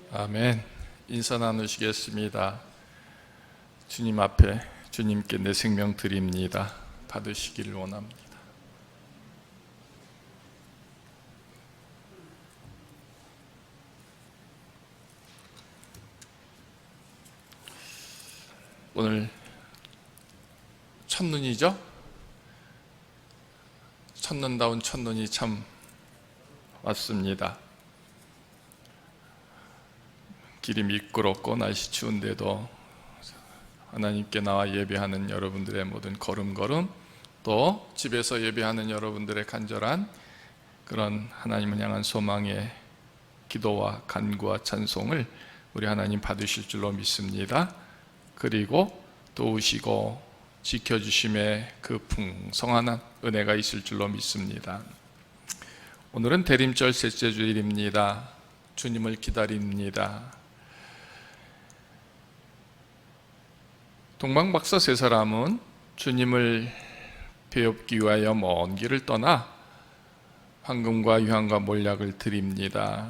아멘. 인사 나누시겠습니다. 주님 앞에 주님께 내 생명 드립니다. 받으시기를 원합니다. 오늘 첫눈이죠? 첫눈다운 첫눈이 참 왔습니다. 길이 미끄럽고 날씨 추운데도 하나님께 나와 예배하는 여러분들의 모든 걸음걸음, 또 집에서 예배하는 여러분들의 간절한 그런 하나님을 향한 소망의 기도와 간구와 찬송을 우리 하나님 받으실 줄로 믿습니다. 그리고 도우시고 지켜주심의 그 풍성한 은혜가 있을 줄로 믿습니다. 오늘은 대림절 셋째 주일입니다. 주님을 기다립니다. 동방박사 세 사람은 주님을 배웁기 위하여 먼 길을 떠나 황금과 유황과 몰약을 드립니다.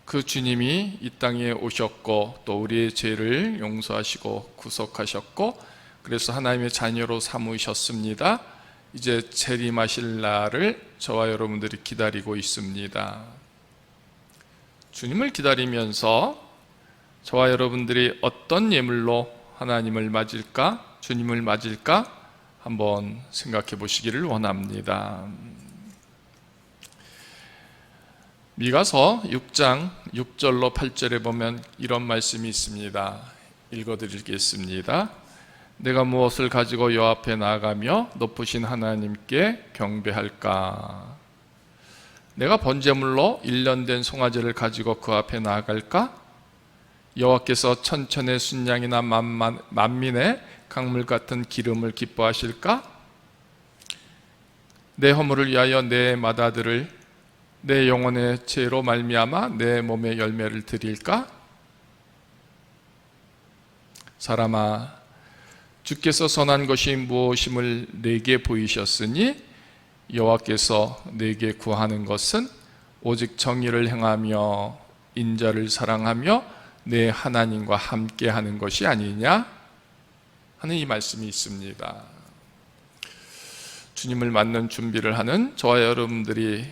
그 주님이 이 땅에 오셨고 또 우리의 죄를 용서하시고 구속하셨고 그래서 하나님의 자녀로 삼으셨습니다. 이제 재림하실 날을 저와 여러분들이 기다리고 있습니다. 주님을 기다리면서 저와 여러분들이 어떤 예물로 하나님을 맞을까? 주님을 맞을까? 한번 생각해 보시기를 원합니다. 미가서 6장 6절로 8절에 보면 이런 말씀이 있습니다. 읽어드리겠습니다. 내가 무엇을 가지고 여 앞에 나아가며 높으신 하나님께 경배할까? 내가 번제물로 1년 된 송아지를 가지고 그 앞에 나아갈까? 여호와께서 천천의 순양이나 만민의 강물 같은 기름을 기뻐하실까? 내 허물을 위하여 내 맏아들을 내 영혼의 죄로 말미암아 내 몸의 열매를 드릴까? 사람아, 주께서 선한 것이 무엇임을 내게 보이셨으니 여호와께서 내게 구하는 것은 오직 정의를 행하며 인자를 사랑하며 내 하나님과 함께 하는 것이 아니냐 하는 이 말씀이 있습니다. 주님을 맞는 준비를 하는 저와 여러분들이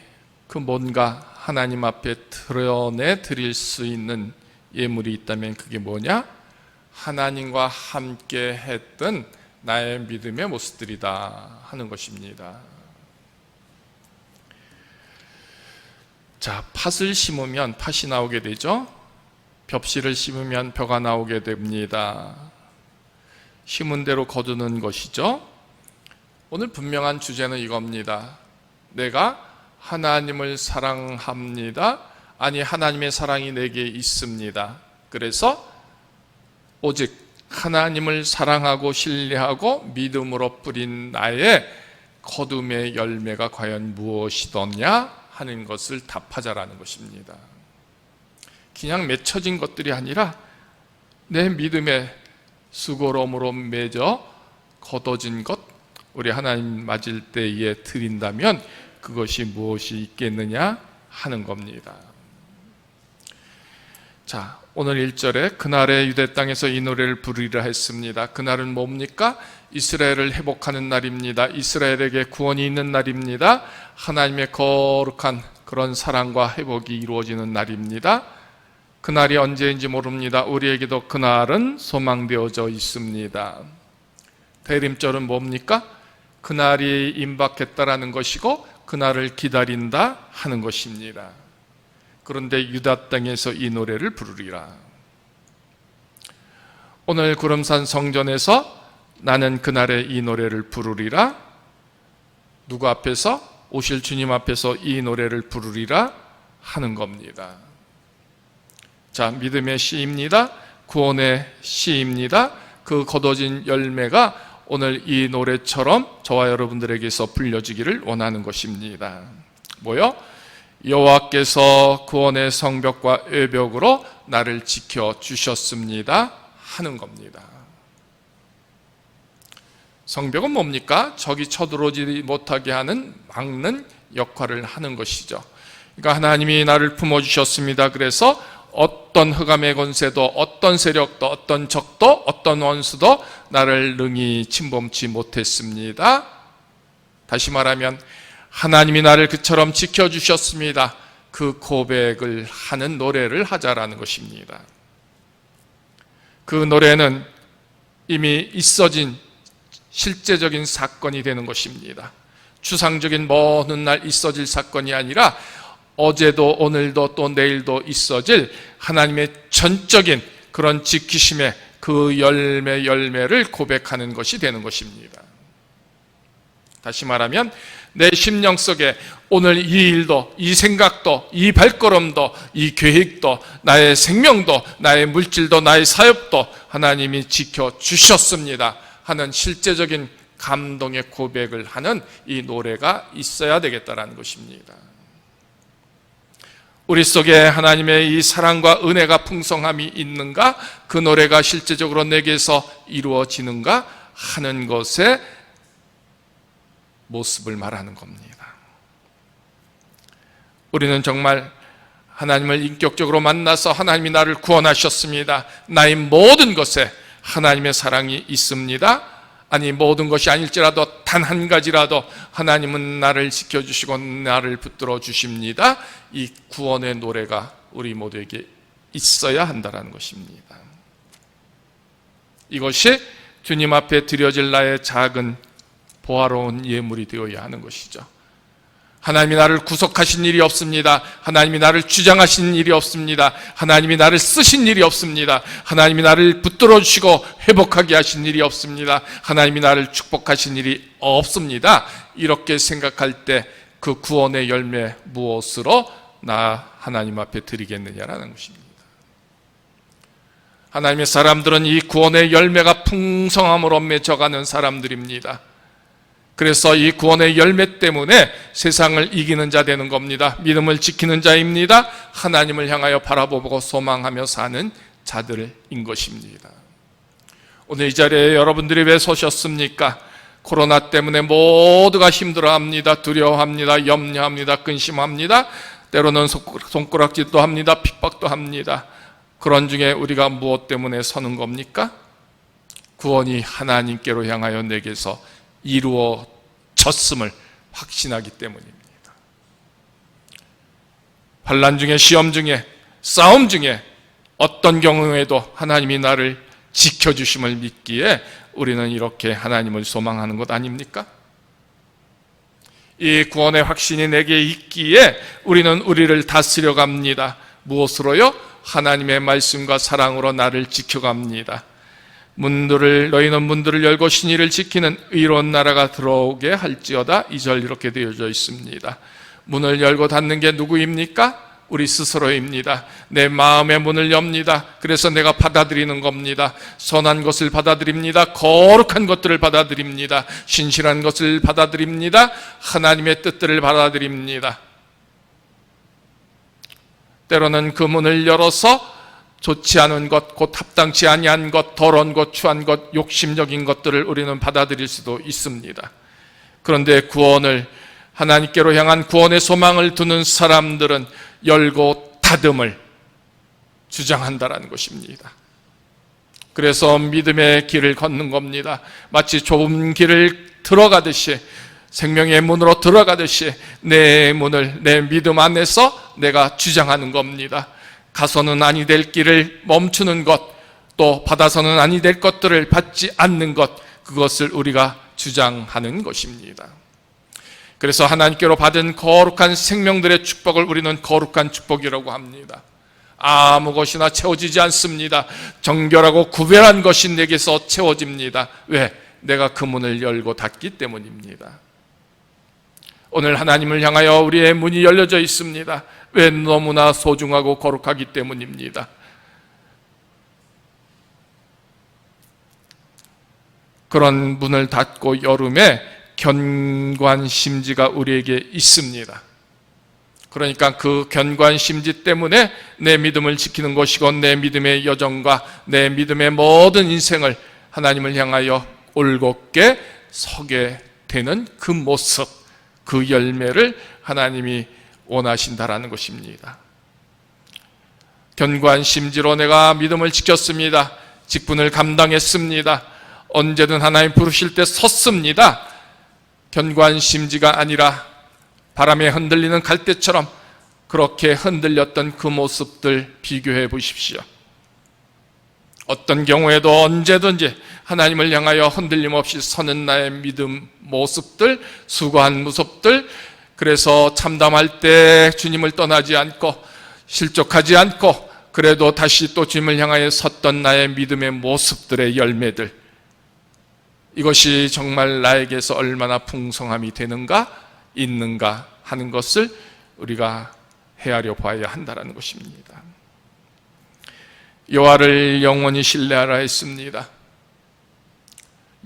그 뭔가 하나님 앞에 드러내 드릴 수 있는 예물이 있다면 그게 뭐냐? 하나님과 함께 했던 나의 믿음의 모습들이다 하는 것입니다. 자, 팥을 심으면 팥이 나오게 되죠. 벽실을 심으면 벼가 나오게 됩니다. 심은 대로 거두는 것이죠. 오늘 분명한 주제는 이겁니다. 내가 하나님을 사랑합니다. 아니, 하나님의 사랑이 내게 있습니다. 그래서 오직 하나님을 사랑하고 신뢰하고 믿음으로 뿌린 나의 거둠의 열매가 과연 무엇이더냐 하는 것을 답하자라는 것입니다. 그냥 맺혀진 것들이 아니라 내 믿음의 수고로움으로 맺어 거둬진 것, 우리 하나님 맞을 때에 드린다면 그것이 무엇이 있겠느냐 하는 겁니다. 자, 오늘 1절에 그날의 유대 땅에서 이 노래를 부르리라 했습니다. 그날은 뭡니까? 이스라엘을 회복하는 날입니다. 이스라엘에게 구원이 있는 날입니다. 하나님의 거룩한 그런 사랑과 회복이 이루어지는 날입니다. 그날이 언제인지 모릅니다. 우리에게도 그날은 소망되어져 있습니다. 대림절은 뭡니까? 그날이 임박했다라는 것이고 그날을 기다린다 하는 것입니다. 그런데 유다 땅에서 이 노래를 부르리라. 오늘 구름산 성전에서 나는 그날에 이 노래를 부르리라. 누구 앞에서? 오실 주님 앞에서 이 노래를 부르리라 하는 겁니다. 자, 믿음의 시입니다. 구원의 시입니다. 그 거둬진 열매가 오늘 이 노래처럼 저와 여러분들에게서 불려지기를 원하는 것입니다. 뭐요? 여호와께서 구원의 성벽과 외벽으로 나를 지켜주셨습니다 하는 겁니다. 성벽은 뭡니까? 적이 쳐들어오지 못하게 하는 막는 역할을 하는 것이죠. 그러니까 하나님이 나를 품어주셨습니다. 그래서 어떤 흑암의 권세도, 어떤 세력도, 어떤 적도, 어떤 원수도 나를 능히 침범치 못했습니다. 다시 말하면 하나님이 나를 그처럼 지켜주셨습니다. 그 고백을 하는 노래를 하자라는 것입니다. 그 노래는 이미 있어진 실제적인 사건이 되는 것입니다. 추상적인 먼 훗날 있어질 사건이 아니라 어제도 오늘도 또 내일도 있어질 하나님의 전적인 그런 지키심의 그 열매를 고백하는 것이 되는 것입니다. 다시 말하면 내 심령 속에 오늘 이 일도, 이 생각도, 이 발걸음도, 이 계획도, 나의 생명도, 나의 물질도, 나의 사업도 하나님이 지켜주셨습니다 하는 실제적인 감동의 고백을 하는 이 노래가 있어야 되겠다는 것입니다. 우리 속에 하나님의 이 사랑과 은혜가 풍성함이 있는가? 그 노래가 실제적으로 내게서 이루어지는가? 하는 것의 모습을 말하는 겁니다. 우리는 정말 하나님을 인격적으로 만나서 하나님이 나를 구원하셨습니다. 나의 모든 것에 하나님의 사랑이 있습니다. 아니 모든 것이 아닐지라도 단 한 가지라도 하나님은 나를 지켜주시고 나를 붙들어 주십니다. 이 구원의 노래가 우리 모두에게 있어야 한다는 것입니다. 이것이 주님 앞에 드려질 나의 작은 보화로운 예물이 되어야 하는 것이죠. 하나님이 나를 구속하신 일이 없습니다. 하나님이 나를 주장하신 일이 없습니다. 하나님이 나를 쓰신 일이 없습니다. 하나님이 나를 붙들어 주시고 회복하게 하신 일이 없습니다. 하나님이 나를 축복하신 일이 없습니다. 이렇게 생각할 때 그 구원의 열매 무엇으로 나 하나님 앞에 드리겠느냐라는 것입니다. 하나님의 사람들은 이 구원의 열매가 풍성함으로 맺어가는 사람들입니다. 그래서 이 구원의 열매 때문에 세상을 이기는 자 되는 겁니다. 믿음을 지키는 자입니다. 하나님을 향하여 바라보고 소망하며 사는 자들인 것입니다. 오늘 이 자리에 여러분들이 왜 서셨습니까? 코로나 때문에 모두가 힘들어합니다. 두려워합니다. 염려합니다. 근심합니다. 때로는 손가락질도 합니다. 핍박도 합니다. 그런 중에 우리가 무엇 때문에 서는 겁니까? 구원이 하나님께로 향하여 내게서 이루어졌음을 확신하기 때문입니다. 환난 중에, 시험 중에, 싸움 중에 어떤 경우에도 하나님이 나를 지켜주심을 믿기에 우리는 이렇게 하나님을 소망하는 것 아닙니까? 이 구원의 확신이 내게 있기에 우리는 우리를 다스려 갑니다. 무엇으로요? 하나님의 말씀과 사랑으로 나를 지켜갑니다. 너희는 문들을 열고 신의를 지키는 의로운 나라가 들어오게 할지어다. 2절 이렇게 되어져 있습니다. 문을 열고 닫는 게 누구입니까? 우리 스스로입니다. 내 마음의 문을 엽니다. 그래서 내가 받아들이는 겁니다. 선한 것을 받아들입니다. 거룩한 것들을 받아들입니다. 신실한 것을 받아들입니다. 하나님의 뜻들을 받아들입니다. 때로는 그 문을 열어서 좋지 않은 것, 곧 합당치 아니한 것, 더러운 것, 추한 것, 욕심적인 것들을 우리는 받아들일 수도 있습니다. 그런데 구원을, 하나님께로 향한 구원의 소망을 두는 사람들은 열고 닫음을 주장한다라는 것입니다. 그래서 믿음의 길을 걷는 겁니다. 마치 좁은 길을 들어가듯이, 생명의 문으로 들어가듯이 내 문을 내 믿음 안에서 내가 주장하는 겁니다. 가서는 아니 될 길을 멈추는 것, 또 받아서는 아니 될 것들을 받지 않는 것, 그것을 우리가 주장하는 것입니다. 그래서 하나님께로 받은 거룩한 생명들의 축복을 우리는 거룩한 축복이라고 합니다. 아무 것이나 채워지지 않습니다. 정결하고 구별한 것이 내게서 채워집니다. 왜? 내가 그 문을 열고 닫기 때문입니다. 오늘 하나님을 향하여 우리의 문이 열려져 있습니다. 왜? 너무나 소중하고 거룩하기 때문입니다. 그런 문을 닫고 열음에 견관심지가 우리에게 있습니다. 그러니까 그 견관심지 때문에 내 믿음을 지키는 것이고 내 믿음의 여정과 내 믿음의 모든 인생을 하나님을 향하여 올곧게 서게 되는 그 모습, 그 열매를 하나님이 원하신다라는 것입니다. 견고한 심지로 내가 믿음을 지켰습니다. 직분을 감당했습니다. 언제든 하나님 부르실 때 섰습니다. 견고한 심지가 아니라 바람에 흔들리는 갈대처럼 그렇게 흔들렸던 그 모습들 비교해 보십시오. 어떤 경우에도 언제든지 하나님을 향하여 흔들림 없이 서는 나의 믿음 모습들, 수고한 모습들, 그래서 참담할 때 주님을 떠나지 않고 실족하지 않고 그래도 다시 또 주님을 향하여 섰던 나의 믿음의 모습들의 열매들, 이것이 정말 나에게서 얼마나 풍성함이 되는가 있는가 하는 것을 우리가 헤아려 봐야 한다는 것입니다. 여호와를 영원히 신뢰하라 했습니다.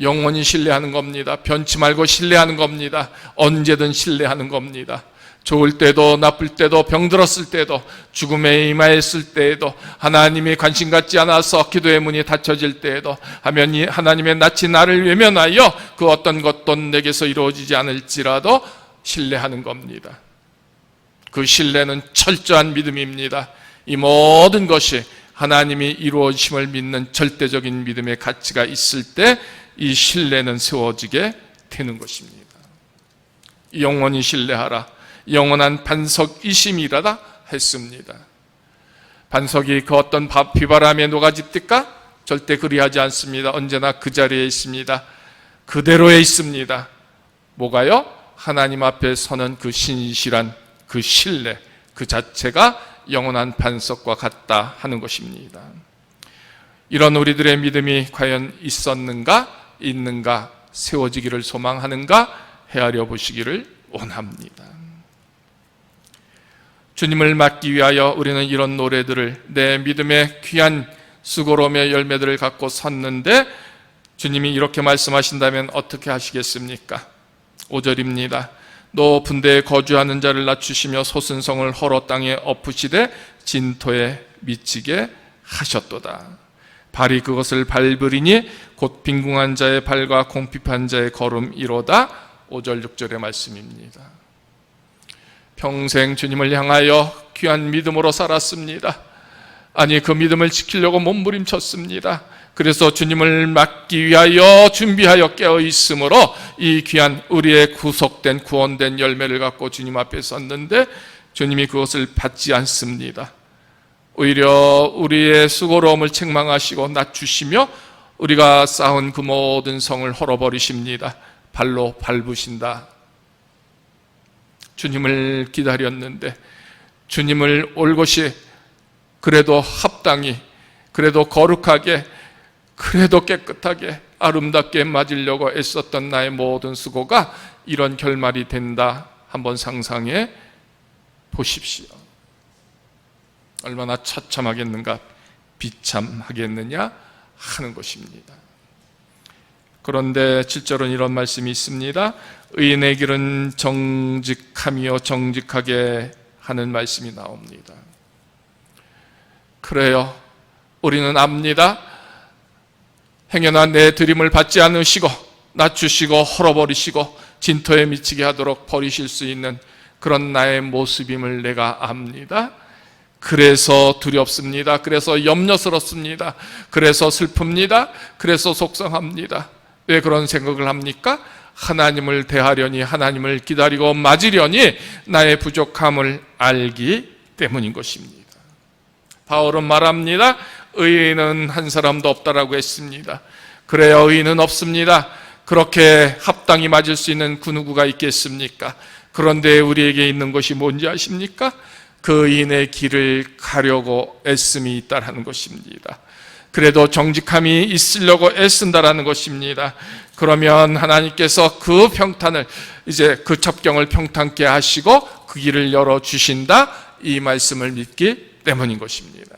영원히 신뢰하는 겁니다. 변치 말고 신뢰하는 겁니다. 언제든 신뢰하는 겁니다. 좋을 때도 나쁠 때도 병들었을 때도 죽음에 임하였을 때에도 하나님이 관심 갖지 않아서 기도의 문이 닫혀질 때에도 하면 하나님의 낯이 나를 외면하여 그 어떤 것도 내게서 이루어지지 않을지라도 신뢰하는 겁니다. 그 신뢰는 철저한 믿음입니다. 이 모든 것이 하나님이 이루어짐을 믿는 절대적인 믿음의 가치가 있을 때 이 신뢰는 세워지게 되는 것입니다. 영원히 신뢰하라. 영원한 반석이심이라다 했습니다. 반석이 그 어떤 비바람에 녹아집니까? 절대 그리하지 않습니다. 언제나 그 자리에 있습니다. 그대로에 있습니다. 뭐가요? 하나님 앞에 서는 그 신실한 그 신뢰, 그 자체가 영원한 반석과 같다 하는 것입니다. 이런 우리들의 믿음이 과연 있었는가, 있는가, 세워지기를 소망하는가 헤아려 보시기를 원합니다. 주님을 맡기 위하여 우리는 이런 노래들을, 내 믿음의 귀한 수고로움의 열매들을 갖고 섰는데 주님이 이렇게 말씀하신다면 어떻게 하시겠습니까? 5절입니다. 높은 데에 거주하는 자를 낮추시며 솟은 성을 헐어 땅에 엎으시되 진토에 미치게 하셨도다. 발이 그것을 밟으리니 곧 빈궁한 자의 발과 공핍한 자의 걸음이로다. 5절 6절의 말씀입니다. 평생 주님을 향하여 귀한 믿음으로 살았습니다. 아니, 그 믿음을 지키려고 몸부림쳤습니다. 그래서 주님을 맡기 위하여 준비하여 깨어 있으므로 이 귀한 우리의 구속된 구원된 열매를 갖고 주님 앞에 섰는데 주님이 그것을 받지 않습니다. 오히려 우리의 수고로움을 책망하시고 낮추시며 우리가 쌓은 그 모든 성을 헐어버리십니다. 발로 밟으신다. 주님을 기다렸는데 주님을 올곧이 그래도 합당히, 그래도 거룩하게, 그래도 깨끗하게 아름답게 맞으려고 애썼던 나의 모든 수고가 이런 결말이 된다. 한번 상상해 보십시오. 얼마나 처참하겠는가, 비참하겠느냐 하는 것입니다. 그런데 7절은 이런 말씀이 있습니다. 의인의 길은 정직함이요 정직하게 하는 말씀이 나옵니다. 그래요, 우리는 압니다. 행여나 내 드림을 받지 않으시고 낮추시고 헐어버리시고 진토에 미치게 하도록 버리실 수 있는 그런 나의 모습임을 내가 압니다. 그래서 두렵습니다. 그래서 염려스럽습니다. 그래서 슬픕니다. 그래서 속상합니다. 왜 그런 생각을 합니까? 하나님을 대하려니, 하나님을 기다리고 맞으려니 나의 부족함을 알기 때문인 것입니다. 바울은 말합니다. 의인은 한 사람도 없다라고 했습니다. 그래요, 의인은 없습니다. 그렇게 합당히 맞을 수 있는 그 누구가 있겠습니까? 그런데 우리에게 있는 것이 뭔지 아십니까? 그 의인의 길을 가려고 애씀이 있다라는 것입니다. 그래도 정직함이 있으려고 애쓴다라는 것입니다. 그러면 하나님께서 그 평탄을, 이제 그 첩경을 평탄케 하시고 그 길을 열어주신다, 이 말씀을 믿기 때문인 것입니다.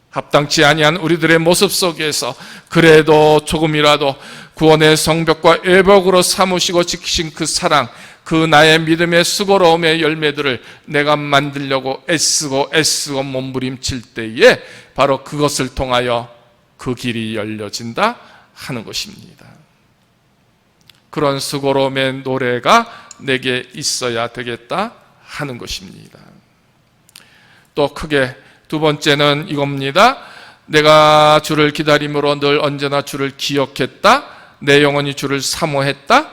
합당치 아니한 우리들의 모습 속에서 그래도 조금이라도 구원의 성벽과 애벽으로 삼으시고 지키신 그 사랑, 그 나의 믿음의 수고로움의 열매들을 내가 만들려고 애쓰고 몸부림칠 때에 바로 그것을 통하여 그 길이 열려진다 하는 것입니다. 그런 수고로움의 노래가 내게 있어야 되겠다 하는 것입니다. 또 크게 두 번째는 이겁니다. 내가 주를 기다림으로 늘 언제나 주를 기억했다. 내 영혼이 주를 사모했다.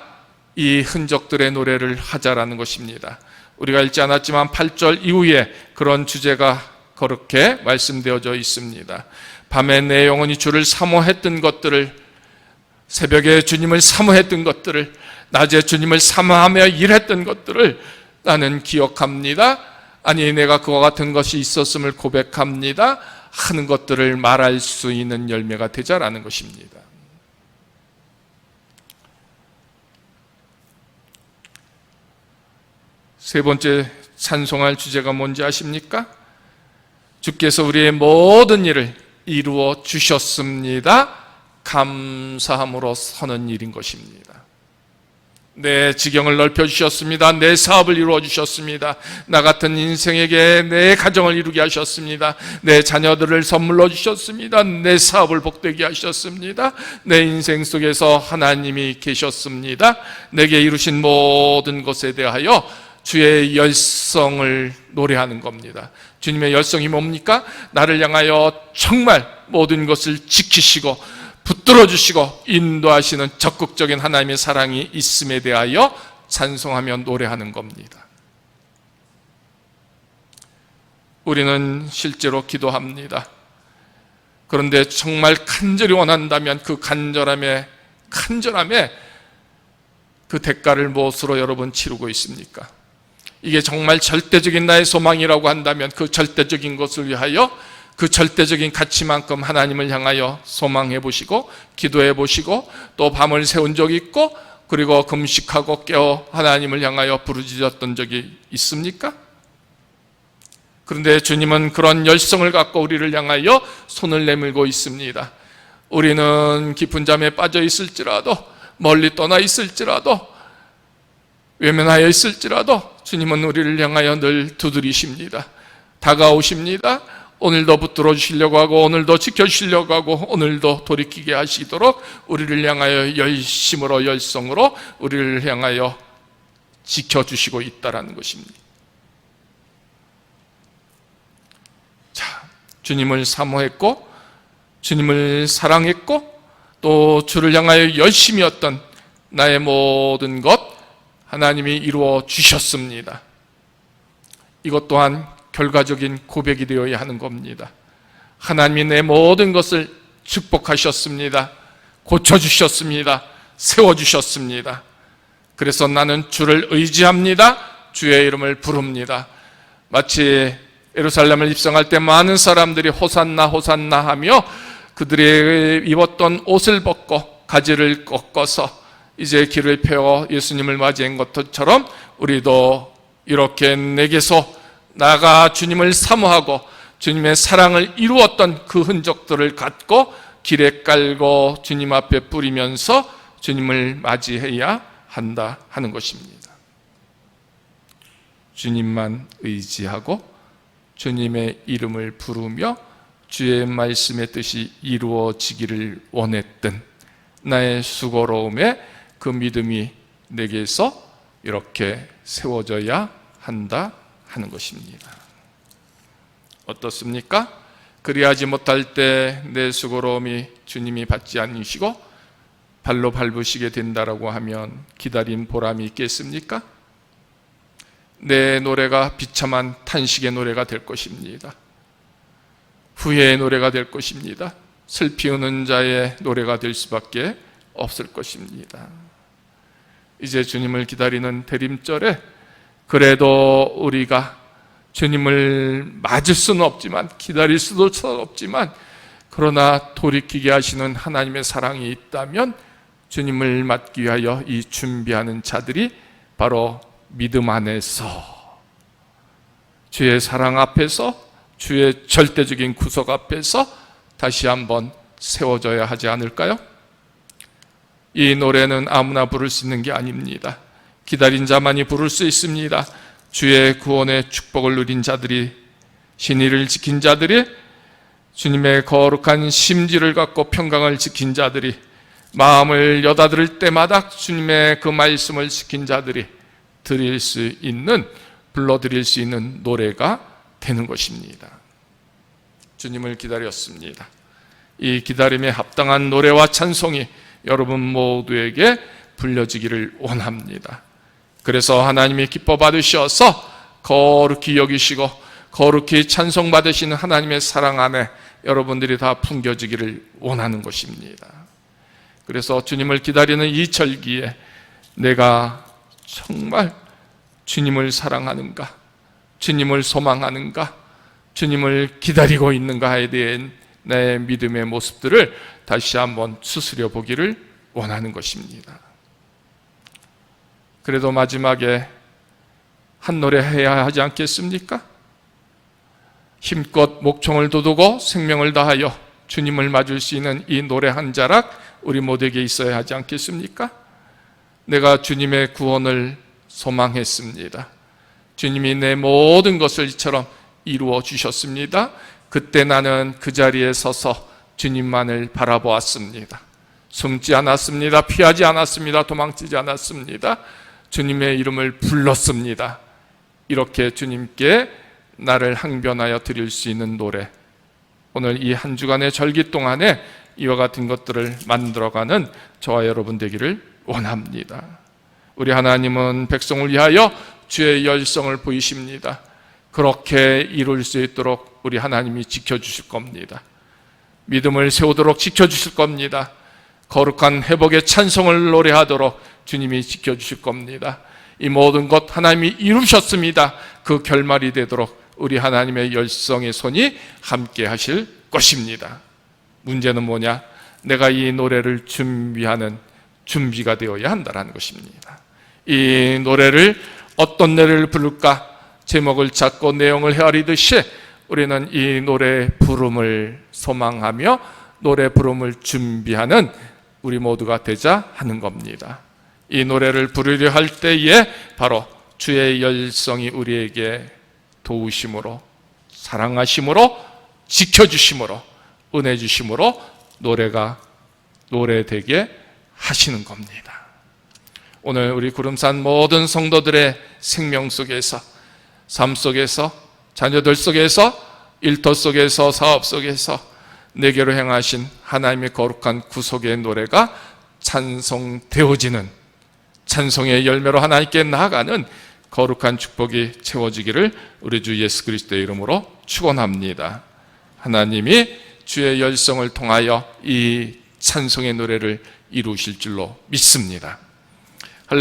이 흔적들의 노래를 하자라는 것입니다. 우리가 읽지 않았지만 8절 이후에 그런 주제가 그렇게 말씀되어져 있습니다. 밤에 내 영혼이 주를 사모했던 것들을, 새벽에 주님을 사모했던 것들을, 낮에 주님을 사모하며 일했던 것들을 나는 기억합니다. 아니 내가 그와 같은 것이 있었음을 고백합니다 하는 것들을 말할 수 있는 열매가 되자라는 것입니다. 세 번째 찬송할 주제가 뭔지 아십니까? 주께서 우리의 모든 일을 이루어 주셨습니다. 감사함으로 서는 일인 것입니다. 내 지경을 넓혀주셨습니다. 내 사업을 이루어주셨습니다. 나 같은 인생에게 내 가정을 이루게 하셨습니다. 내 자녀들을 선물로 주셨습니다. 내 사업을 복되게 하셨습니다. 내 인생 속에서 하나님이 계셨습니다. 내게 이루신 모든 것에 대하여 주의 열성을 노래하는 겁니다. 주님의 열성이 뭡니까? 나를 향하여 정말 모든 것을 지키시고 붙들어 주시고 인도하시는 적극적인 하나님의 사랑이 있음에 대하여 찬송하며 노래하는 겁니다. 우리는 실제로 기도합니다. 그런데 정말 간절히 원한다면 그 간절함에 그 대가를 무엇으로 여러분 치르고 있습니까? 이게 정말 절대적인 나의 소망이라고 한다면 그 절대적인 것을 위하여 그 절대적인 가치만큼 하나님을 향하여 소망해 보시고 기도해 보시고 또 밤을 새운 적이 있고 그리고 금식하고 깨어 하나님을 향하여 부르짖었던 적이 있습니까? 그런데 주님은 그런 열성을 갖고 우리를 향하여 손을 내밀고 있습니다. 우리는 깊은 잠에 빠져 있을지라도 멀리 떠나 있을지라도 외면하여 있을지라도 주님은 우리를 향하여 늘 두드리십니다. 다가오십니다. 오늘도 붙들어 주시려고 하고 오늘도 지켜주시려고 하고 오늘도 돌이키게 하시도록 우리를 향하여 열심으로 열성으로 우리를 향하여 지켜주시고 있다는 것입니다. 자, 주님을 사모했고 주님을 사랑했고 또 주를 향하여 열심이었던 나의 모든 것 하나님이 이루어 주셨습니다. 이것 또한 결과적인 고백이 되어야 하는 겁니다. 하나님이 내 모든 것을 축복하셨습니다. 고쳐주셨습니다. 세워주셨습니다. 그래서 나는 주를 의지합니다. 주의 이름을 부릅니다. 마치 예루살렘을 입성할 때 많은 사람들이 호산나 호산나 하며 그들이 입었던 옷을 벗고 가지를 꺾어서 이제 길을 펴어 예수님을 맞이한 것처럼 우리도 이렇게 내게서 나가 주님을 사모하고 주님의 사랑을 이루었던 그 흔적들을 갖고 길에 깔고 주님 앞에 뿌리면서 주님을 맞이해야 한다 하는 것입니다. 주님만 의지하고 주님의 이름을 부르며 주의 말씀의 뜻이 이루어지기를 원했던 나의 수고로움에 그 믿음이 내게서 이렇게 세워져야 한다 하는 것입니다. 어떻습니까? 그리하지 못할 때 내 수고로움이 주님이 받지 않으시고 발로 밟으시게 된다라고 하면 기다린 보람이 있겠습니까? 내 노래가 비참한 탄식의 노래가 될 것입니다. 후회의 노래가 될 것입니다. 슬피 우는 자의 노래가 될 수밖에 없을 것입니다. 이제 주님을 기다리는 대림절에 그래도 우리가 주님을 맞을 수는 없지만 기다릴 수도 없지만 그러나 돌이키게 하시는 하나님의 사랑이 있다면 주님을 맞기 위하여 이 준비하는 자들이 바로 믿음 안에서 주의 사랑 앞에서 주의 절대적인 구속 앞에서 다시 한번 세워져야 하지 않을까요? 이 노래는 아무나 부를 수 있는 게 아닙니다. 기다린 자만이 부를 수 있습니다. 주의 구원의 축복을 누린 자들이, 신의를 지킨 자들이, 주님의 거룩한 심지를 갖고 평강을 지킨 자들이, 마음을 여다들을 때마다 주님의 그 말씀을 지킨 자들이 드릴 수 있는, 불러드릴 수 있는 노래가 되는 것입니다. 주님을 기다렸습니다. 이 기다림에 합당한 노래와 찬송이 여러분 모두에게 불려지기를 원합니다. 그래서 하나님이 기뻐 받으셔서 거룩히 여기시고 거룩히 찬송 받으시는 하나님의 사랑 안에 여러분들이 다 풍겨지기를 원하는 것입니다. 그래서 주님을 기다리는 이 절기에 내가 정말 주님을 사랑하는가, 주님을 소망하는가, 주님을 기다리고 있는가에 대한 내 믿음의 모습들을 다시 한번 추스려 보기를 원하는 것입니다. 그래도 마지막에 한 노래 해야 하지 않겠습니까? 힘껏 목청을 돋우고 생명을 다하여 주님을 맞을 수 있는 이 노래 한 자락 우리 모두에게 있어야 하지 않겠습니까? 내가 주님의 구원을 소망했습니다. 주님이 내 모든 것을 이처럼 이루어 주셨습니다. 그때 나는 그 자리에 서서 주님만을 바라보았습니다. 숨지 않았습니다. 피하지 않았습니다. 도망치지 않았습니다. 주님의 이름을 불렀습니다. 이렇게 주님께 나를 항변하여 드릴 수 있는 노래, 오늘 이 한 주간의 절기 동안에 이와 같은 것들을 만들어가는 저와 여러분 되기를 원합니다. 우리 하나님은 백성을 위하여 주의 열성을 보이십니다. 그렇게 이룰 수 있도록 우리 하나님이 지켜주실 겁니다. 믿음을 세우도록 지켜주실 겁니다. 거룩한 회복의 찬송을 노래하도록 주님이 지켜주실 겁니다. 이 모든 것 하나님이 이루셨습니다. 그 결말이 되도록 우리 하나님의 열성의 손이 함께 하실 것입니다. 문제는 뭐냐? 내가 이 노래를 준비하는 준비가 되어야 한다는 것입니다. 이 노래를 어떤 노래를 부를까? 제목을 잡고 내용을 헤아리듯이 우리는 이 노래 부름을 소망하며 노래 부름을 준비하는 우리 모두가 되자 하는 겁니다. 이 노래를 부르려 할 때에 바로 주의 열성이 우리에게 도우심으로, 사랑하심으로, 지켜주심으로, 은혜 주심으로 노래가 노래되게 하시는 겁니다. 오늘 우리 구름산 모든 성도들의 생명 속에서, 삶 속에서, 자녀들 속에서, 일터 속에서, 사업 속에서 내게로 행하신 하나님의 거룩한 구속의 노래가 찬송되어지는, 찬송의 열매로 하나님께 나아가는 거룩한 축복이 채워지기를 우리 주 예수 그리스도의 이름으로 축원합니다. 하나님이 주의 열성을 통하여 이 찬송의 노래를 이루실 줄로 믿습니다.